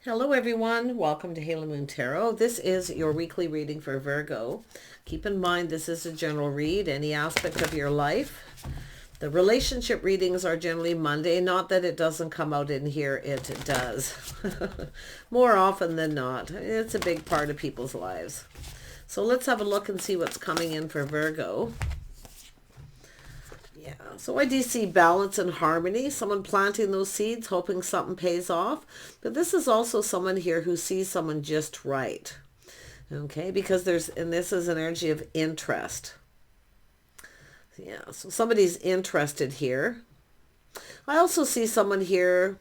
Hello everyone, welcome to Halo Moon Tarot. This is your weekly reading for Virgo. Keep in mind this is a general read, any aspect of your life. The relationship readings are generally Monday, not that it doesn't come out in here, it does. More often than not. It's a big part of people's lives. So let's have a look and see what's coming in for Virgo. Yeah, so I do see balance and harmony, someone planting those seeds, hoping something pays off. But this is also someone here who sees someone just right. Okay, because and this is an energy of interest. Yeah, so somebody's interested here. I also see someone here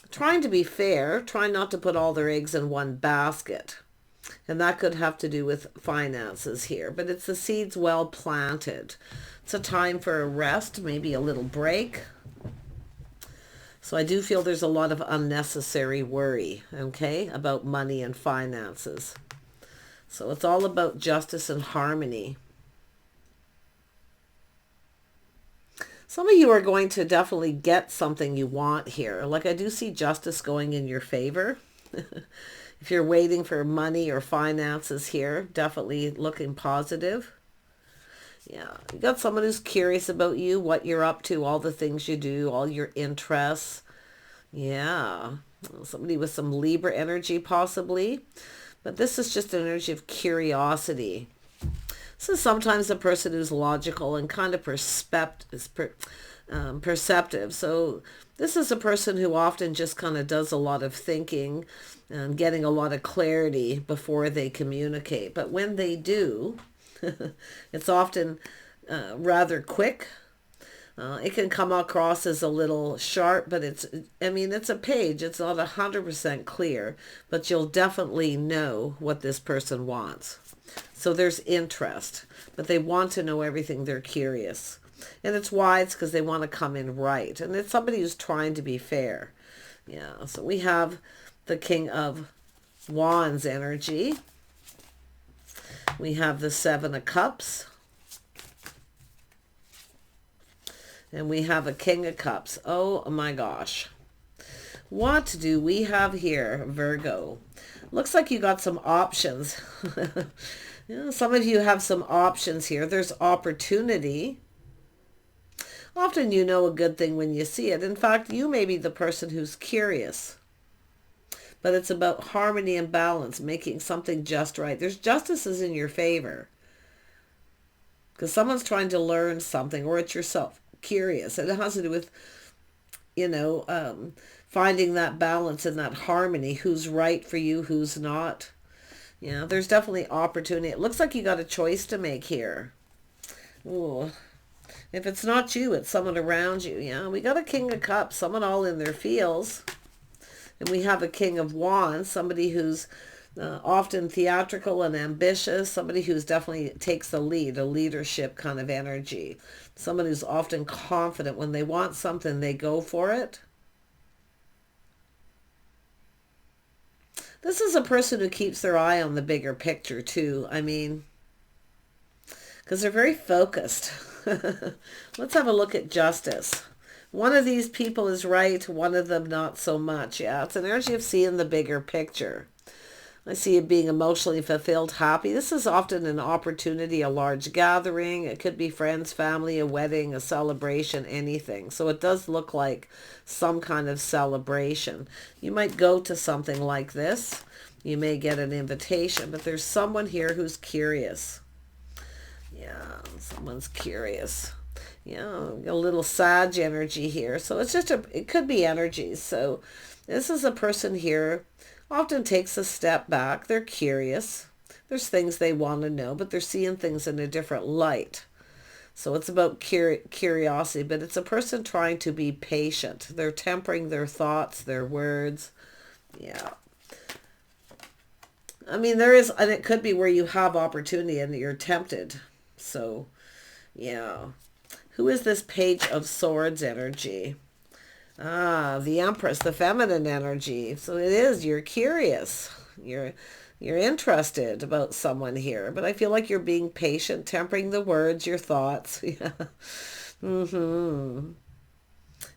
trying to be fair, trying not to put all their eggs in one basket. And that could have to do with finances here, but it's the seeds well planted. It's a time for a rest, maybe a little break. So I do feel there's a lot of unnecessary worry, okay, about money and finances. So it's all about justice and harmony. Some of you are going to definitely get something you want here. Like I do see justice going in your favor. If you're waiting for money or finances here, definitely looking positive. Yeah, you got someone who's curious about you, what you're up to, all the things you do, all your interests. Yeah, somebody with some Libra energy possibly. But this is just an energy of curiosity. This is sometimes a person who's logical and kind of perceptive. So this is a person who often just kind of does a lot of thinking and getting a lot of clarity before they communicate. But when they do, it's often rather quick. It can come across as a little sharp, but it's a page. It's not 100% clear, but you'll definitely know what this person wants. So there's interest, but they want to know everything. They're curious. And it's why? It's because they want to come in right. And it's somebody who's trying to be fair. Yeah, so we have the King of Wands energy. We have the Seven of Cups. And we have a King of Cups. Oh my gosh. What do we have here, Virgo? Looks like you got some options. Yeah, some of you have some options here. There's opportunity. Often you know a good thing when you see it. In fact, you may be the person who's curious. But it's about harmony and balance, making something just right. There's justice is in your favor. Because someone's trying to learn something, or it's yourself curious. And it has to do with, finding that balance and that harmony. Who's right for you, who's not. Yeah, there's definitely opportunity. It looks like you got a choice to make here. Ooh. If it's not you, it's someone around you. Yeah, we got a King of Cups, someone all in their feels. And we have a King of Wands, somebody who's often theatrical and ambitious, somebody who's definitely takes the lead, a leadership kind of energy. Someone who's often confident. When they want something, they go for it. This is a person who keeps their eye on the bigger picture too. Because they're very focused. Let's have a look at justice. One of these people is right, one of them not so much. Yeah, it's an energy of seeing the bigger picture. I see it being emotionally fulfilled, happy. This is often an opportunity, a large gathering. It could be friends, family, a wedding, a celebration, anything. So it does look like some kind of celebration. You might go to something like this. You may get an invitation, but there's someone here who's curious. Yeah, someone's curious. Yeah, a little Sag energy here. So it's just it could be energies. So this is a person here often takes a step back. They're curious. There's things they want to know, but they're seeing things in a different light. So it's about curiosity, but it's a person trying to be patient. They're tempering their thoughts, their words. Yeah. There is, and it could be where you have opportunity and you're tempted. So, yeah. Who is this Page of Swords energy? Ah, the Empress, the feminine energy. So it is, you're curious. You're interested about someone here. But I feel like you're being patient, tempering the words, your thoughts. Yeah. Mm-hmm.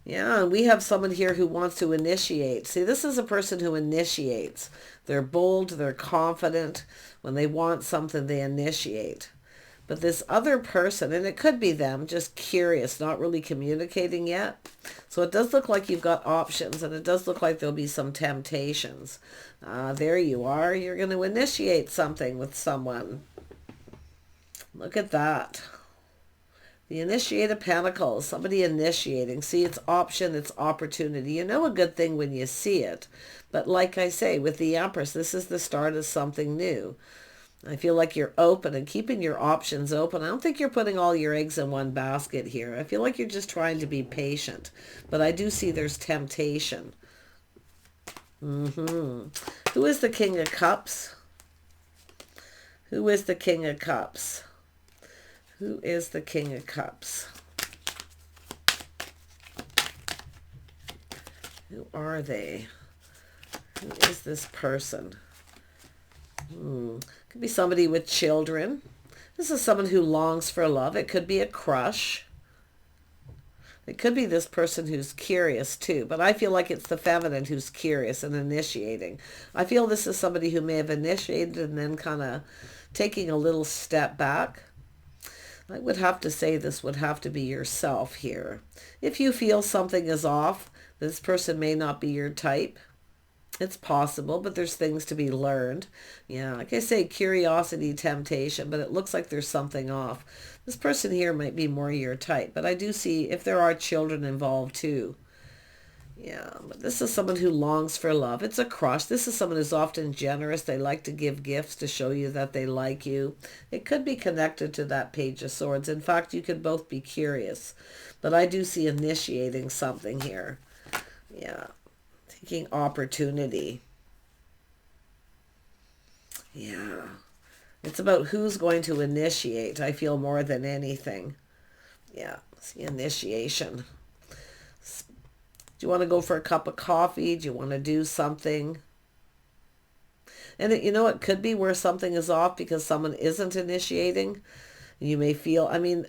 Yeah, and we have someone here who wants to initiate. See, this is a person who initiates. They're bold, they're confident. When they want something, they initiate. But this other person, and it could be them, just curious, not really communicating yet. So it does look like you've got options, and it does look like there'll be some temptations. There you are. You're going to initiate something with someone. Look at that. The Initiate of Pentacles, somebody initiating. See, it's option, it's opportunity. You know a good thing when you see it. But like I say, with the Empress, this is the start of something new. I feel like you're open and keeping your options open. I don't think you're putting all your eggs in one basket here. I feel like you're just trying to be patient. But I do see there's temptation. Who is the King of Cups? Who is the King of Cups? Who is the King of Cups? Who are they? Who is this person? Could be somebody with children. This is someone who longs for love. It could be a crush. It could be this person who's curious too, but I feel like it's the feminine who's curious and initiating. I feel this is somebody who may have initiated and then kind of taking a little step back. I would have to say this would have to be yourself here. If you feel something is off, this person may not be your type. It's possible, but there's things to be learned. Yeah, like I say, curiosity, temptation, but it looks like there's something off. This person here might be more your type, but I do see if there are children involved too. Yeah, but this is someone who longs for love. It's a crush. This is someone who's often generous. They like to give gifts to show you that they like you. It could be connected to that Page of Swords. In fact, you could both be curious. But I do see initiating something here. Yeah, taking opportunity. Yeah, it's about who's going to initiate, I feel, more than anything. Yeah, see initiation. Do you want to go for a cup of coffee? Do you want to do something? And it could be where something is off because someone isn't initiating. You may feel, I mean,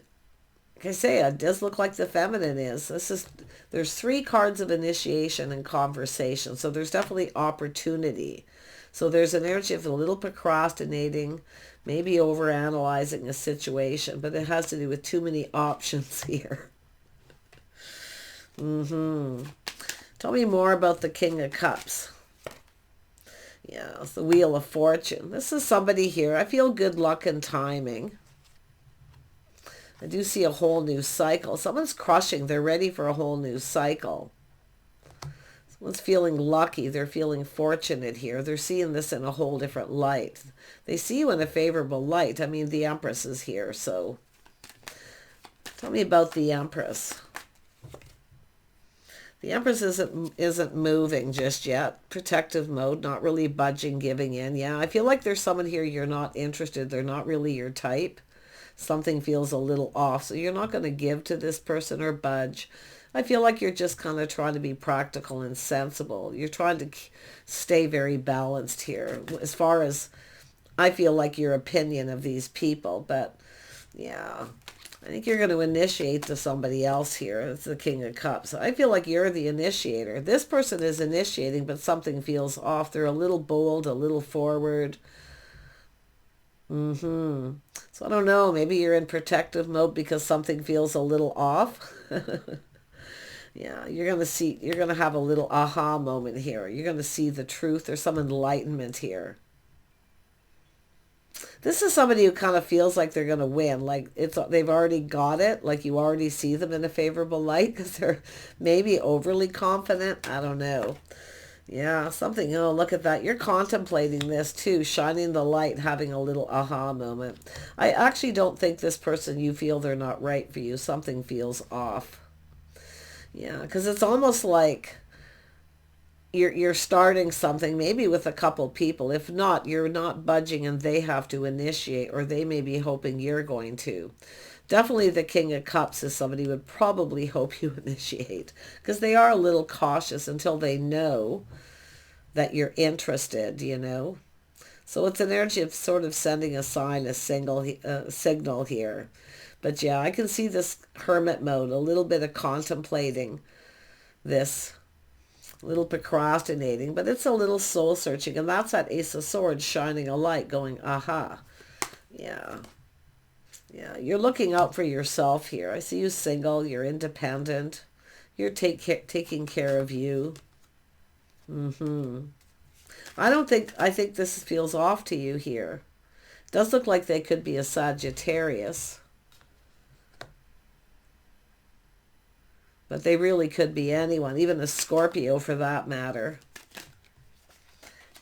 like I say, it does look like the feminine is. There's 3 cards of initiation and conversation. So there's definitely opportunity. So there's an energy of a little procrastinating, maybe overanalyzing a situation, but it has to do with too many options here. Tell me more about the King of Cups. Yeah, it's the Wheel of Fortune. This is somebody here. I feel good luck and timing. I do see a whole new cycle. Someone's crushing. They're ready for a whole new cycle. Someone's feeling lucky. They're feeling fortunate here. They're seeing this in a whole different light. They see you in a favorable light. I mean, the Empress is here, so tell me about the Empress. The Empress isn't moving just yet. Protective mode, not really budging, giving in. Yeah, I feel like there's someone here you're not interested. They're not really your type. Something feels a little off. So you're not going to give to this person or budge. I feel like you're just kind of trying to be practical and sensible. You're trying to stay very balanced here. As far as I feel like your opinion of these people. But yeah, I think you're going to initiate to somebody else here. It's the King of Cups. I feel like you're the initiator. This person is initiating, but something feels off. They're a little bold, a little forward. So I don't know. Maybe you're in protective mode because something feels a little off. Yeah, you're going to have a little aha moment here. You're going to see the truth. There's some enlightenment here. This is somebody who kind of feels like they're going to win. Like they've already got it. Like you already see them in a favorable light because they're maybe overly confident. I don't know. Yeah, something. Oh, look at that. You're contemplating this too, shining the light, having a little aha moment. I actually don't think this person, you feel they're not right for you. Something feels off. Yeah, because it's almost like you're starting something maybe with a couple people. If not, you're not budging and they have to initiate, or they may be hoping you're going to. Definitely the King of Cups is somebody who would probably hope you initiate because they are a little cautious until they know that you're interested, So it's an energy of sort of sending a sign, a signal here. But yeah, I can see this hermit mode, a little bit of contemplating. this little procrastinating, but it's a little soul searching, and that's that Ace of Swords shining a light going, aha. Yeah. Yeah, you're looking out for yourself here. I see you single, you're independent, you're taking care of you. I think this feels off to you here. It does look like they could be a Sagittarius, but they really could be anyone, even a Scorpio for that matter.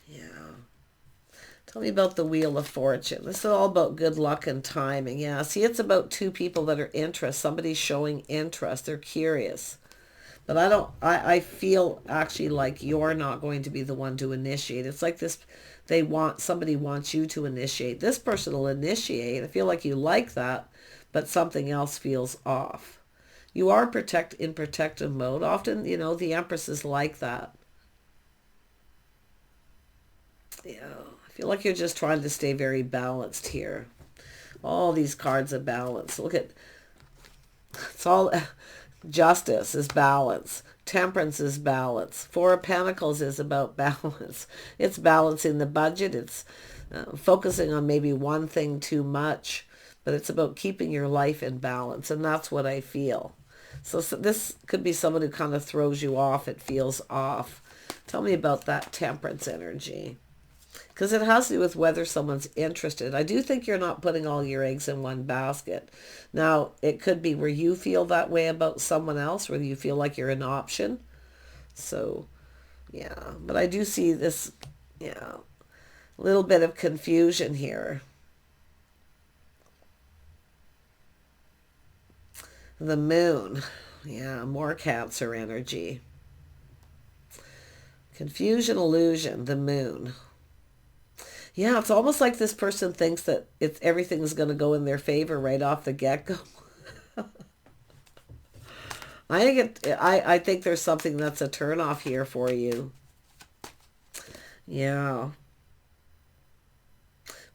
Yeah. Tell me about the Wheel of Fortune. This is all about good luck and timing. Yeah, see, it's about two people that are interested. Somebody's showing interest. They're curious. But I feel actually like you're not going to be the one to initiate. It's like this, somebody wants you to initiate. This person will initiate. I feel like you like that, but something else feels off. You are in protective mode. Often, the Empress is like that. Yeah, I feel like you're just trying to stay very balanced here. All these cards of balance. Look at, it's all, Justice is balance. Temperance is balance. Four of Pentacles is about balance. It's balancing the budget. It's focusing on maybe one thing too much, but it's about keeping your life in balance, and that's what I feel. So this could be someone who kind of throws you off. It feels off. Tell me about that Temperance energy, because it has to do with whether someone's interested. I do think you're not putting all your eggs in one basket. Now, it could be where you feel that way about someone else, whether you feel like you're an option. So, yeah. But I do see this, yeah, little bit of confusion here. The Moon. Yeah, more Cancer energy. Confusion, illusion, the Moon. Yeah, it's almost like this person thinks that everything's going to go in their favor right off the get-go. I think there's something that's a turnoff here for you. Yeah.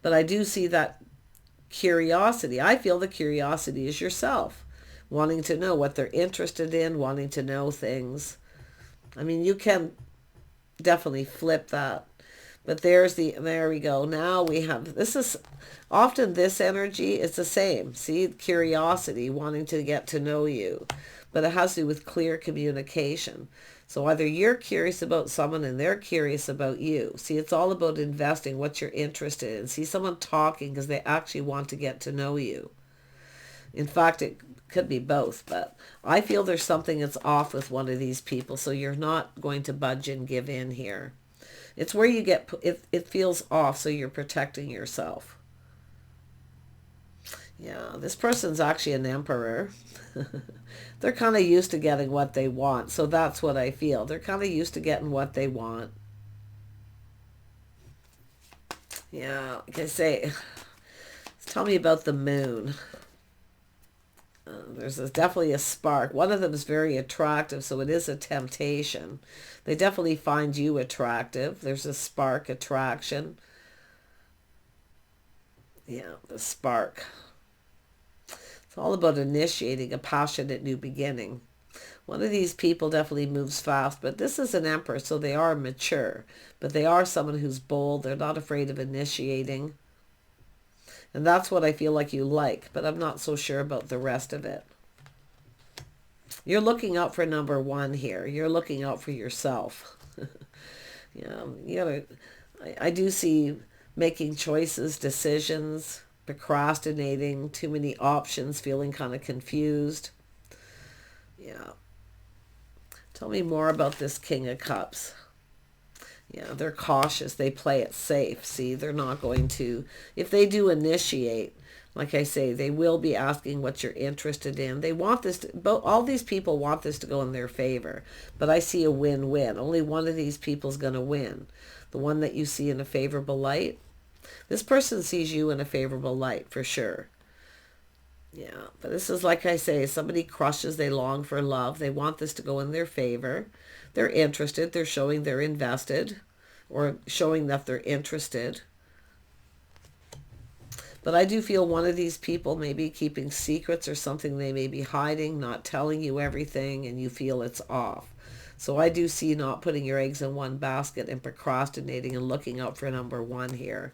But I do see that curiosity. I feel the curiosity is yourself, wanting to know what they're interested in, wanting to know things. I mean, you can definitely flip that. But there we go. Now we have, often this energy is the same. See, curiosity, wanting to get to know you. But it has to do with clear communication. So either you're curious about someone and they're curious about you. See, it's all about investing what you're interested in. See someone talking because they actually want to get to know you. In fact, it could be both, but I feel there's something that's off with one of these people. So you're not going to budge and give in here. It's where you get, it feels off, so you're protecting yourself. Yeah, this person's actually an emperor. They're kind of used to getting what they want, so that's what I feel. They're kind of used to getting what they want. Yeah, like I say, tell me about the Moon. There's definitely a spark. One of them is very attractive, so it is a temptation. They definitely find you attractive. There's a spark attraction. Yeah, the spark. It's all about initiating a passionate new beginning. One of these people definitely moves fast, but this is an Emperor, so they are mature. But they are someone who's bold. They're not afraid of initiating. And that's what I feel like you like, but I'm not so sure about the rest of it. You're looking out for number one here. You're looking out for yourself. I do see making choices, decisions, procrastinating, too many options, feeling kind of confused. Yeah. Tell me more about this King of Cups. Yeah, they're cautious. They play it safe. See, they're not going to, if they do initiate, like I say, they will be asking what you're interested in. They want this all these people want this to go in their favor, but I see a win-win. Only one of these people is going to win. The one that you see in a favorable light. This person sees you in a favorable light for sure. Yeah, but this is, like I say, somebody crushes, they long for love. They want this to go in their favor. They're interested. They're showing they're invested or showing that they're interested. But I do feel one of these people may be keeping secrets or something they may be hiding, not telling you everything, and you feel it's off. So I do see not putting your eggs in one basket and procrastinating and looking out for number one here.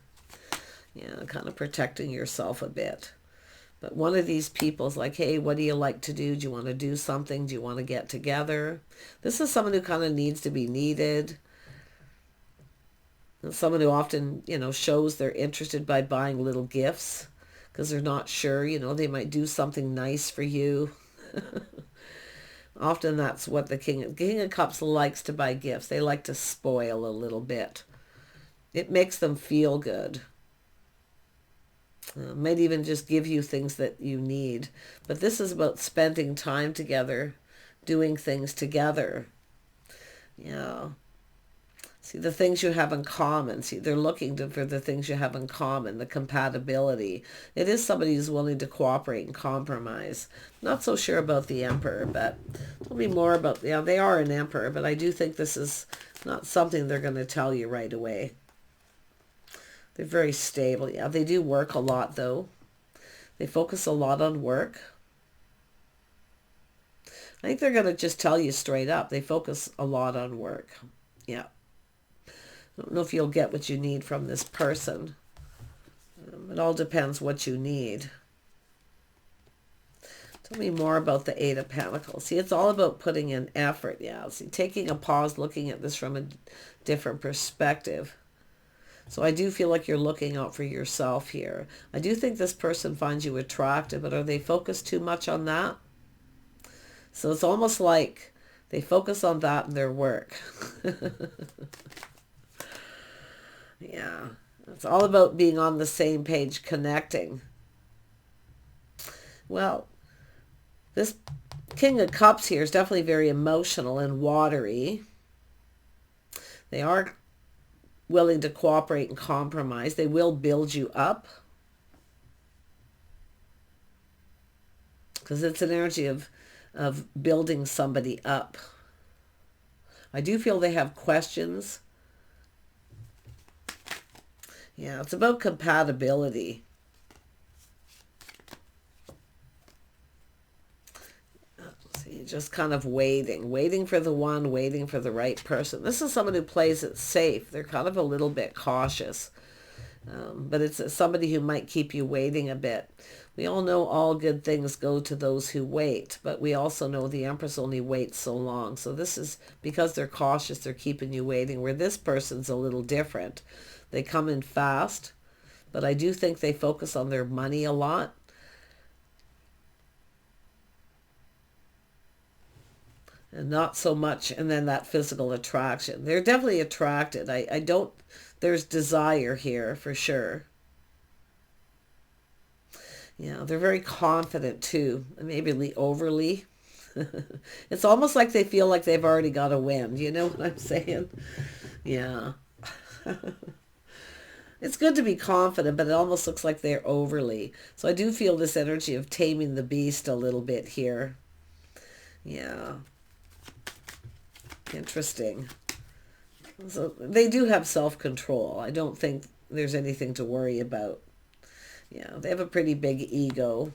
Yeah, kind of protecting yourself a bit. But one of these people is like, hey, what do you like to do? Do you want to do something? Do you want to get together? This is someone who kind of needs to be needed. And someone who often, shows they're interested by buying little gifts because they're not sure, they might do something nice for you. Often that's what the King of Cups likes to buy gifts. They like to spoil a little bit. It makes them feel good. Might even just give you things that you need. But this is about spending time together, doing things together. Yeah. See, the things you have in common. See, they're looking for the things you have in common, the compatibility. It is somebody who's willing to cooperate and compromise. Not so sure about the Emperor, but tell me more about, they are an Emperor, but I do think this is not something they're going to tell you right away. They're very stable. Yeah, they do work a lot, though. They focus a lot on work. I think they're going to just tell you straight up. They focus a lot on work. Yeah. I don't know if you'll get what you need from this person. It all depends what you need. Tell me more about the Eight of Pentacles. See, it's all about putting in effort. Yeah, see, taking a pause, looking at this from a different perspective. So I do feel like you're looking out for yourself here. I do think this person finds you attractive, but are they focused too much on that? So it's almost like they focus on that in their work. Yeah, it's all about being on the same page, connecting. Well, this King of Cups here is definitely very emotional and watery. They are willing to cooperate and compromise. They will build you up. Because it's an energy of building somebody up. I do feel they have questions. Yeah, it's about compatibility. See, just kind of waiting for the one, waiting for the right person. This is someone who plays it safe. They're kind of a little bit cautious. But it's somebody who might keep you waiting a bit. We all know all good things go to those who wait, but we also know the Empress only waits so long. So this is because they're cautious, they're keeping you waiting, where this person's a little different. They come in fast, but I do think they focus on their money a lot. And not so much, and then that physical attraction. They're definitely attracted. I don't, there's desire here for sure. Yeah, they're very confident too, maybe overly. It's almost like they feel like they've already got a win. You know what I'm saying? Yeah. It's good to be confident, but it almost looks like they're overly. So I do feel this energy of taming the beast a little bit here. Yeah. Interesting. So they do have self-control. I don't think there's anything to worry about. Yeah, they have a pretty big ego.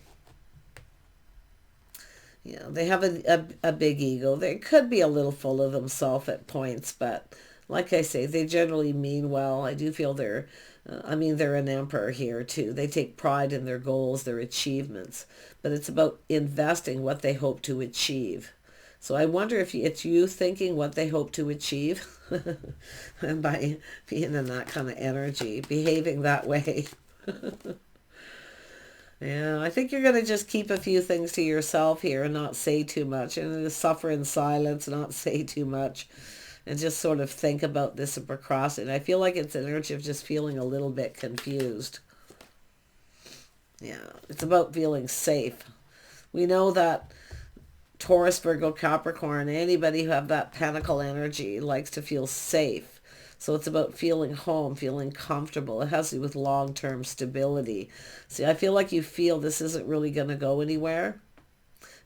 Yeah, they have a big ego. They could be a little full of themselves at points, but like I say, they generally mean well. I do feel they're an emperor here too. They take pride in their goals, their achievements, but it's about investing what they hope to achieve. So I wonder if it's you thinking what they hope to achieve and by being in that kind of energy, behaving that way. Yeah, I think you're going to just keep a few things to yourself here and not say too much, and suffer in silence, not say too much, and just sort of think about this and procrastinate. I feel like it's an energy of just feeling a little bit confused. Yeah, it's about feeling safe. We know that Taurus, Virgo, Capricorn, anybody who have that pentacle energy likes to feel safe. So it's about feeling home, feeling comfortable. It has to do with long-term stability. See, I feel like you feel this isn't really going to go anywhere.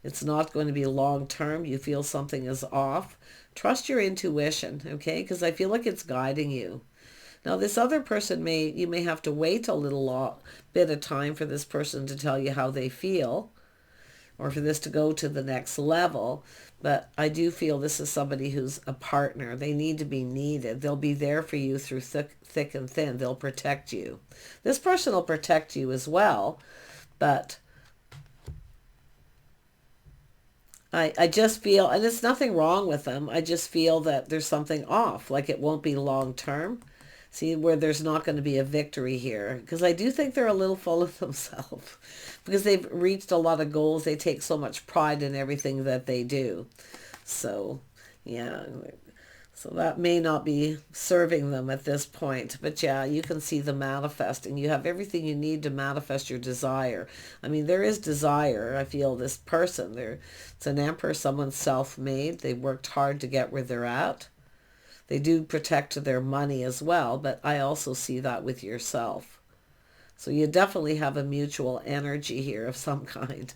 It's not going to be long-term. You feel something is off. Trust your intuition, okay? Because I feel like it's guiding you. Now, this other person you may have to wait a little bit of time for this person to tell you how they feel, or for this to go to the next level. But I do feel this is somebody who's a partner. They need to be needed. They'll be there for you through thick and thin. They'll protect you. This person will protect you as well, but I just feel, and it's nothing wrong with them, I just feel that there's something off, like it won't be long term. See, where there's not going to be a victory here. Because I do think they're a little full of themselves. Because they've reached a lot of goals. They take so much pride in everything that they do. So, yeah. So that may not be serving them at this point. But yeah, you can see the manifesting. You have everything you need to manifest your desire. I mean, there is desire. I feel this person. It's an emperor, someone's self-made. They worked hard to get where they're at. They do protect their money as well, but I also see that with yourself. So you definitely have a mutual energy here of some kind.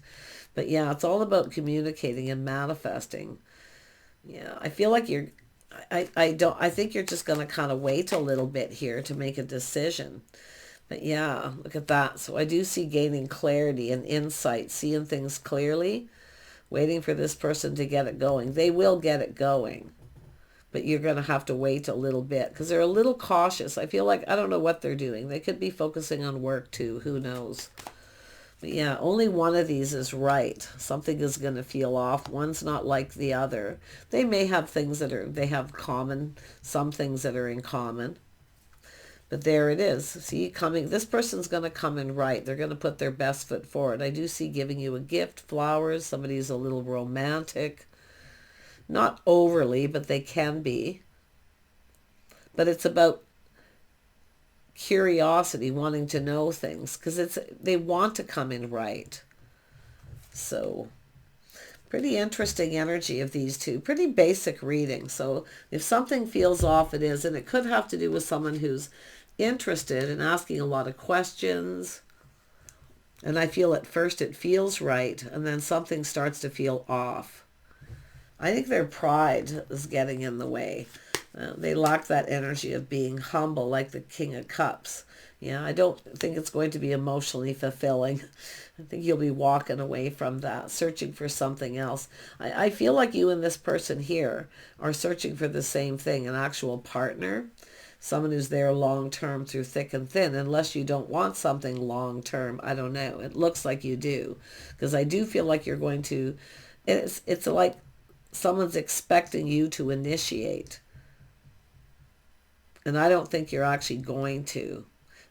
But yeah, it's all about communicating and manifesting. Yeah, I feel like I think you're just going to kind of wait a little bit here to make a decision. But yeah, look at that. So I do see gaining clarity and insight, seeing things clearly, waiting for this person to get it going. They will get it going. But you're going to have to wait a little bit because they're a little cautious. I feel like, I don't know what they're doing. They could be focusing on work too. Who knows? But yeah, only one of these is right. Something is going to feel off. One's not like the other. They may have things they have common, some things that are in common. But there it is. See, this person's going to come in right. They're going to put their best foot forward. I do see giving you a gift, flowers. Somebody's a little romantic. Not overly, but they can be. But it's about curiosity, wanting to know things, because they want to come in right. So, pretty interesting energy of these two. Pretty basic reading. So, if something feels off, it is. And it could have to do with someone who's interested in asking a lot of questions. And I feel at first it feels right, and then something starts to feel off. I think their pride is getting in the way. They lack that energy of being humble like the King of Cups. Yeah, I don't think it's going to be emotionally fulfilling. I think you'll be walking away from that, searching for something else. I feel like you and this person here are searching for the same thing, an actual partner. Someone who's there long-term through thick and thin, unless you don't want something long-term. I don't know. It looks like you do. Because I do feel like you're going to... It's like someone's expecting you to initiate. And I don't think you're actually going to.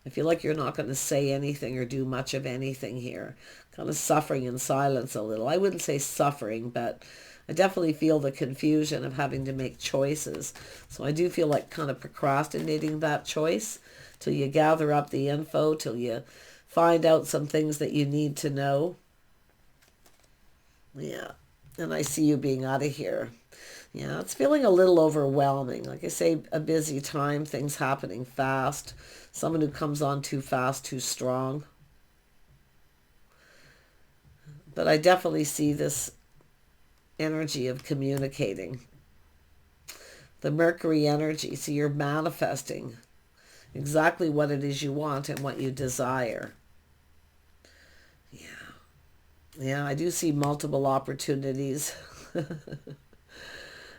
I feel like you're not going to say anything or do much of anything here. Kind of suffering in silence a little. I wouldn't say suffering, but I definitely feel the confusion of having to make choices. So I do feel like kind of procrastinating that choice till you gather up the info, till you find out some things that you need to know. Yeah. And I see you being out of here. Yeah, it's feeling a little overwhelming. Like I say, a busy time, things happening fast. Someone who comes on too fast, too strong. But I definitely see this energy of communicating. The Mercury energy. So you're manifesting exactly what it is you want and what you desire. Yeah, I do see multiple opportunities.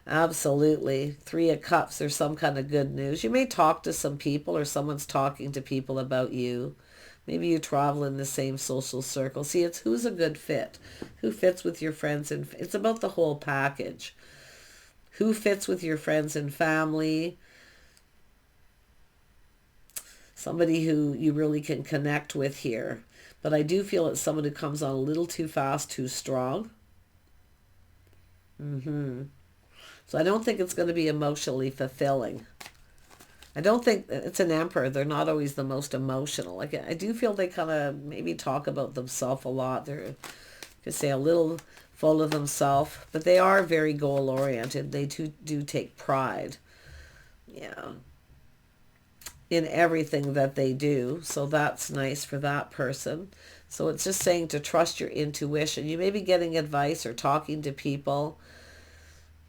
Absolutely. Three of Cups, there's some kind of good news. You may talk to some people or someone's talking to people about you. Maybe you travel in the same social circle. See, it's who's a good fit. Who fits with your friends. And it's about the whole package. Who fits with your friends and family. Somebody who you really can connect with here. But I do feel it's someone who comes on a little too fast, too strong. So I don't think it's going to be emotionally fulfilling. I don't think it's an emperor. They're not always the most emotional. Like I do feel they kind of maybe talk about themselves a lot. They're, I could say, a little full of themselves, but they are very goal oriented. They do take pride. Yeah. In everything that they do. So that's nice for that person. So it's just saying to trust your intuition. You may be getting advice or talking to people,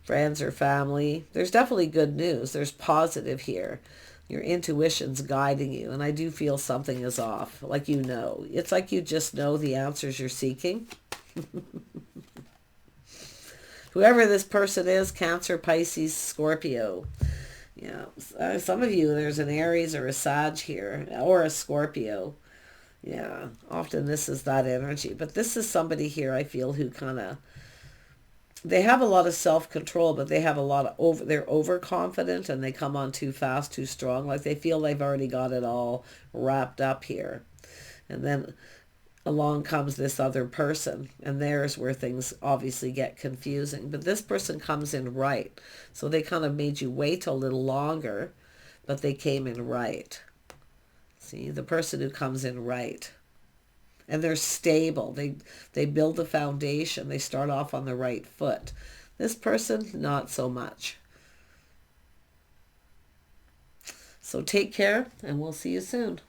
friends or family. There's definitely good news. There's positive here. Your intuition's guiding you. And I do feel something is off. Like you know. It's like you just know the answers you're seeking. Whoever this person is, Cancer, Pisces, Scorpio. Yeah, some of you, there's an Aries or a Sag here, or a Scorpio. Yeah, often this is that energy. But this is somebody here, I feel, who kind of, they have a lot of self-control, but they have a lot of they're overconfident, and they come on too fast, too strong. Like they feel they've already got it all wrapped up here. And then along comes this other person, and there's where things obviously get confusing. But this person comes in right. So they kind of made you wait a little longer, but they came in right. See, the person who comes in right. And they're stable. They build the foundation. They start off on the right foot. This person, not so much. So take care, and we'll see you soon.